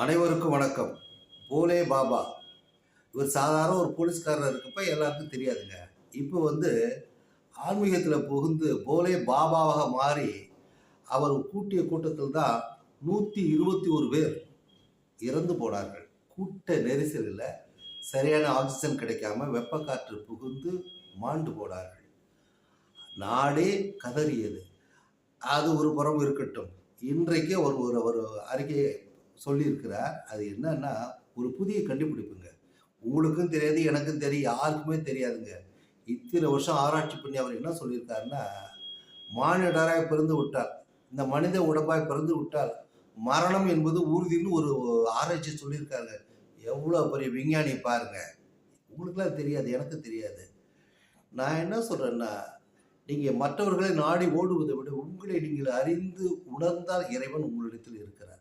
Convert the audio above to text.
அனைவருக்கும் வணக்கம். போலே பாபா. இவர் சாதாரண ஒரு போலீஸ்காரர் இருக்கப்ப எல்லாருக்கும் தெரியாதுங்க. இப்போ ஆன்மீகத்தில் புகுந்து போலே பாபாவாக மாறி, அவர் கூட்டிய கூட்டத்தில் தான் 121 பேர் இறந்து போனார்கள். கூட்ட நெரிசலில் சரியான ஆக்சிஜன் கிடைக்காம வெப்பக்காற்று புகுந்து மாண்டு போனார்கள். நாடே கதறியது. அது ஒரு புறம் இருக்கட்டும். இன்றைக்கே ஒரு ஒரு ஒரு அறிக்கையை சொல்லியிருக்கிறார். அது என்னன்னா, ஒரு புதிய கண்டுபிடிப்புங்க. உங்களுக்கும் தெரியாது, எனக்கும் தெரியும், யாருக்குமே தெரியாதுங்க. இத்தனை வருஷம் ஆராய்ச்சி பண்ணி அவர் என்ன சொல்லியிருக்காருன்னா, மானிடராய் பிறந்து விட்டால், இந்த மனித உடம்பாய் பிறந்து விட்டால், மரணம் என்பது உறுதின்னு ஒரு ஆராய்ச்சி சொல்லியிருக்காங்க. எவ்வளோ பெரிய விஞ்ஞானி பாருங்க. உங்களுக்கெல்லாம் தெரியாது, எனக்கு தெரியாது. நான் என்ன சொல்றேன்னா, நீங்க மற்றவர்களை நாடி ஓடுவதை விட, உங்களை நீங்கள் அறிந்து உணர்ந்தால் இறைவன் உங்களிடத்தில் இருக்கிறார்.